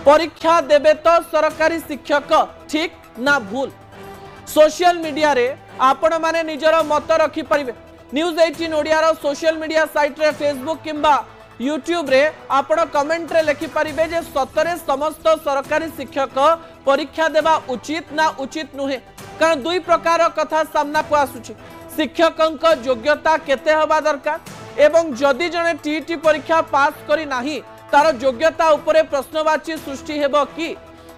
परीक्षा देबे तो सरकारी शिक्षक ठीक ना भूल सोशल मीडिया रे आपण माने निजर मत रखि परिबे। न्यूज 18 ओडिया रो सोशल मीडिया साइट रे फेसबुक किंबा यूट्यूब रे आपण कमेंट रे लिखि परिबे जे सतरे समस्त सरकारी शिक्षक परीक्षा देबा उचित ना उचित नुहे। कारण दुई प्रकार कथा सामना को आसुची शिक्षकंक योग्यता केते हबा दरकार एवं जदि जने टीटी परीक्षा पास करी नाही तार योग्यता उपरे प्रश्नवाची सृष्टि हेबो कि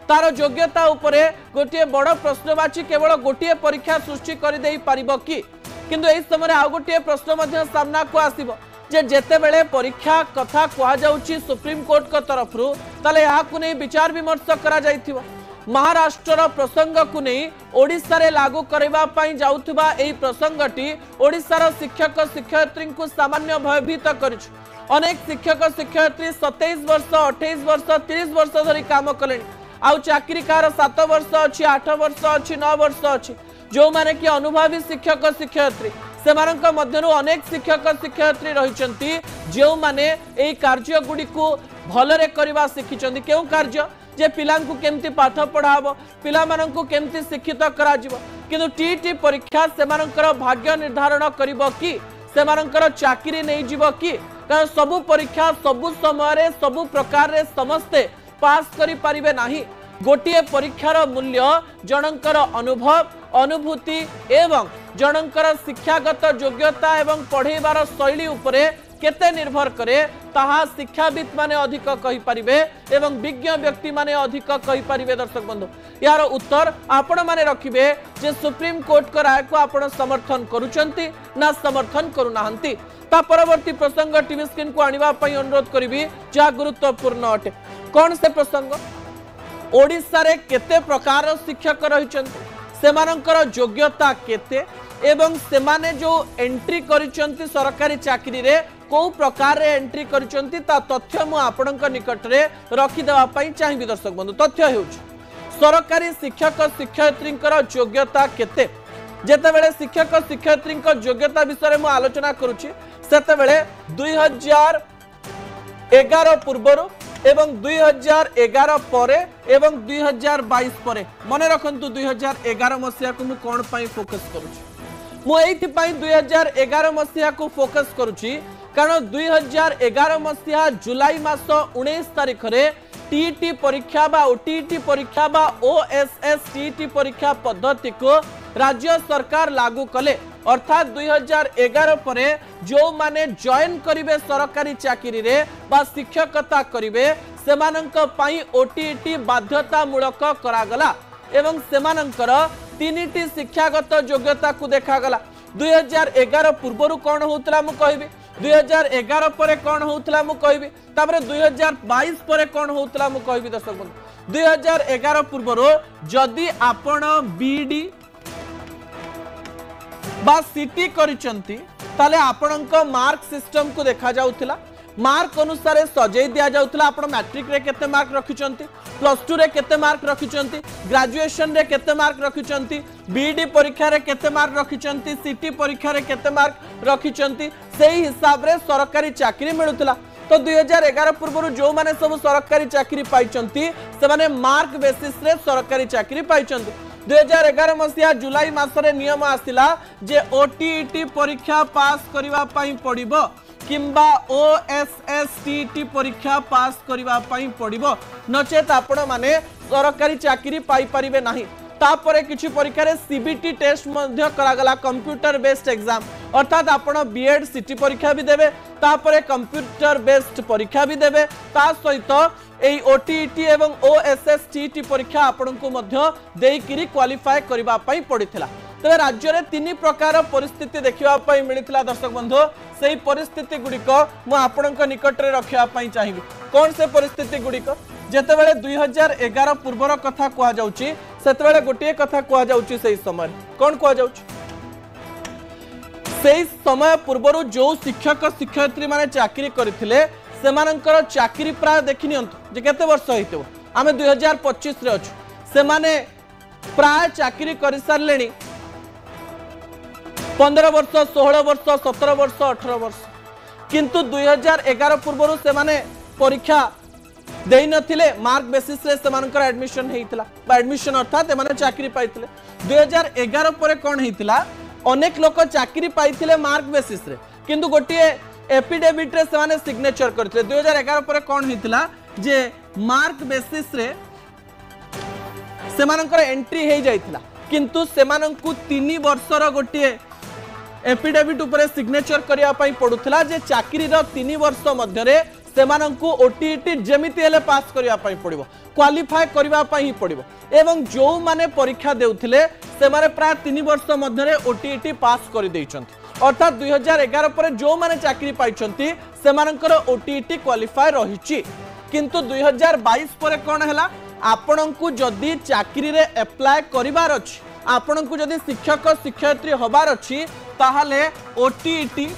तार योग्यता उपरे गोटे बड़ प्रश्नवाची केवल गोटे परीक्षा सृष्टि कर दे पारिबो कि किंतु एई समय आ गोटे प्रश्न मध्य सामना को आसीबो जे जेते बेले परीक्षा कथा कहा जाउची सुप्रीम कोर्ट को तरफ रु ताले या को नै विचार विमर्श करा जाइथिबो। महाराष्ट्र प्रसंग को नहीं ओडिशा रे लागू करबा पई जाउथबा एई प्रसंगटी ओडिशार शिक्षक शिक्षयित्री को सामान्य भयभीत करिछ। अनेक शिक्षक शिक्षयित्री 27 वर्ष 28 वर्ष 30 वर्ष धरी काम कलेनी आउ चाकरी कार 7 वर्ष अच्छी 8 वर्ष अच्छी 9 वर्ष अच्छी जो माने कि अनुभवी शिक्षक शिक्षयित्री सेमानक मध्यरु अनेक शिक्षक शिक्षयित्री रहिचंती जो माने एई कार्य गुडी को भलरे करबा शिखिचंती केउ कार्य जे पिलांकु केमती पाठ पढ़ाबो पिला मानंकु केमती शिक्षित करा जिवो किंतु टीटी परीक्षा सेमानकर भाग्य निर्धारण करिवो कि सेमानकर चाकरी नै जिवो कि कारण सबु परीक्षा सबु समय रे सबु प्रकार रे समस्ते पास करि परिबे नाही। गोटिए परीक्षार मूल्य जनकर अनुभव अनुभूति एवं जनकर शिक्षागत योग्यता एवं पढ़ेबार शैली उपरे केते निर्भर करे ताहा शिक्षाविद माने अधिक कहि परिबे एवं विज्ञ व्यक्ति माने अधिक कहि परिबे। दर्शक बंधु यार उत्तर आपण माने रखिबे जे सुप्रीम कोर्ट को राय को आपण समर्थन करूचंती ना समर्थन करू नाहंती। ता परवर्ती प्रसंग टीवी स्क्रीन को आनिबा पई अनुरोध करिबी जा गुरुत्वपूर्ण अटे। कौन से प्रसंग ओडिशा रे केते प्रकार शिक्षक रहिचंती सेमानकर योग्यता केते एवं सेमाने जो एंट्री करिचंती सरकारी चाकरी रे को प्रकार रे एंट्री करिचंती ता तथ्य मु आपणक निकट रे रखि देबा पई चाहिबी। दर्शक बंधु तथ्य हेउछ सरकारी शिक्षक शिक्षयित्रींकर योग्यता केते जेते बेले शिक्षक शिक्षयित्रींक योग्यता विषय मु आलोचना करूची सेते बेले 2011 पूर्वरु एवं 2011 परे एवं 2022 परे मने रखंतु 2011 मसिया को मु कोन पई फोकस करूची मु एथि पई 2011 मसिया को फोकस करूची कारण 2011 मसिया जुलाई मास 19 तारिख रे टीटी परीक्षा बा ओटीटी परीक्षा बा ओएसएस टीटी परीक्षा पद्धति को राज्य सरकार लागू कले अर्थात 2011 परे जो माने जॉइन करिवे सरकारी चाकरी रे बा शिक्षकता करिवे सेमानंक पई ओटीटी बाध्यतामूलक करागला एवं सेमानंकर तीनिटी शिक्षागत योग्यता को देखा गला। 2011 पूर्वरु कोन होतला मु कहबी 2011 परे कोन होतला मु कहबी तापर 2022 परे कोन होतला मु कहबी। दर्शक बंधु 2011 पूर्वरु जदि आपण बीडी बा सिटी करिचंती ताले आपणक मार्क सिस्टम को देखा जाउथिला मार्क अनुसार सजै दिया जाउथिला आपण मैट्रिक रे केते मार्क रखिचंती प्लस 2 रे केते मार्क रखिचंती ग्रेजुएशन रे केते मार्क रखिचंती बीडी परीक्षा रे केते मार्क रखिचंती सिटी परीक्षा रे केते मार्क रखिचंती सेही हिसाब रे सरकारी चाकरी मिलुथिला। तो 2011 पूर्व जो माने सब सरकारी चाकरी पाइचंती से माने मार्क बेसिस रे सरकारी चाकरी पाइचंती। 2011 मसिया जुलाई मासरे नियम आसिला जे ओटीटी परीक्षा पास करिवा पई पड़िबो किंबा ओएसएसटीटी परीक्षा पास करिवा पई पड़िबो नचेत आपण माने सरकारी चाकरी पाई परिबे नाही। तापरे किछि परीक्षा रे सीबीटी टेस्ट मध्य करागला कंप्यूटर बेस्ड एग्जाम अर्थात आपण बीएड सिटी परीक्षा भी देबे तापरे कंप्यूटर बेस्ड परीक्षा भी देबे ता सहित एई ओटीटी एवं ओएसएसटीटी परीक्षा आपण को मध्य देइकिरी क्वालिफाई करबा पई पड़िथिला। तबे राज्य रे तीन प्रकार परिस्थिति देखिबा पई मिलिथिला। दर्शक बंधु सेही परिस्थिति गुडिको मु आपणक निकट रे रखिया पई चाहिबी। कोन से परिस्थिति गुडिको जेते बेले 2011 पूर्वर कथा कहा जाउची सेते बेले गोटे कथा कहा जाउची सेही समय कोन कहा जाउची सेही समय पूर्वर जो शिक्षक शिक्षयित्री माने चाकरी करथिले सेमानंकर चाकरी प्राय देखिनियंतु जे केते वर्ष होइतो आमे 2025 रे अछु सेमाने प्राय चाकरी करि सारलेनी 15 वर्ष 16 वर्ष 17 वर्ष 18 वर्ष किंतु 2011 पूर्व से माने परीक्षा देई नथिले मार्क बेसिस रे सेमानकर एडमिशन हेइतला बा एडमिशन अर्थात एमाने चाकरी पाइतले 2011 परे कोन हेइतला अनेक लोक चाकरी पाइतले मार्क बेसिस रे किंतु गोटिए एफिडेविट रे सेमाने सिग्नेचर करथिले 2011 परे कोन हेइतला जे मार्क बेसिस रे सेमानकर एंट्री हे जाइतला किंतु सेमानंकु 3 वर्षर गोटिए एफिडेविट उपरे सिग्नेचर करिया पई पडुथला जे चाकरी रो 3 वर्ष मध्य रे सेमानंकु ओटीईटी जेमिति हेले पास करिया पई पड़िबो क्वालिफाई करिवा पई ही पड़िबो एवं जो माने परीक्षा देउथिले से माने प्राय 3 वर्ष मध्य रे ओटीईटी पास करि दैछंती अर्थात 2011 पर जो माने चाकरी पाइछंती सेमानंकर ओटीईटी क्वालिफाई रहिछि किंतु 2022 पर कोन हला आपनंकु जदी चाकरी रे अप्लाई करिवार अछि आपनंकु जदी शिक्षक शिक्षयित्री होबार अछि ताहाले ओटीईटी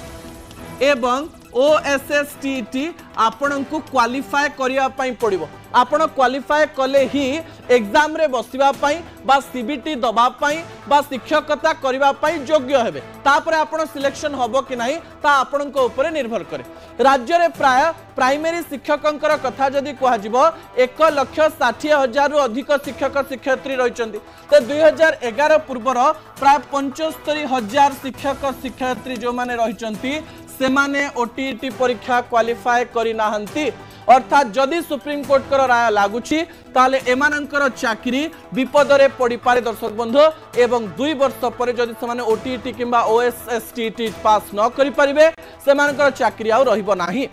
एवं ओएसएसटीटी आपनंकु क्वालिफाई करिया पई पड़िबो आपण क्वालिफाई कले ही एग्जाम रे बसिबा पई बा सीबीटी दबा पई बा शिक्षकता करिबा पई योग्य हेबे तापर आपण सिलेक्शन होबो कि नाही ता आपनक ऊपर निर्भर करे राज्य रे प्राय प्राइमरी शिक्षकंकर कथा जदी कहआ जिवो 1,60,000 रु अधिक शिक्षक शिक्षयित्री रहिचंती ते 2011 पूर्वर प्राय 75,000 शिक्षक शिक्षयित्री जो माने रहिचंती से माने ओटीईटी परीक्षा क्वालिफाई करि नाहंती अर्थात जदि सुप्रीम कोर्ट कर राय लागुची ताले एमानंकर चाकरी विपद रे पड़ी पारे दर्शक बंधु एवं 2 वर्ष पर जदि से माने ओटीईटी किंबा ओएसएसटीटी पास न करि परिबे सेमानकर चाकरी आ रहिबो नाही।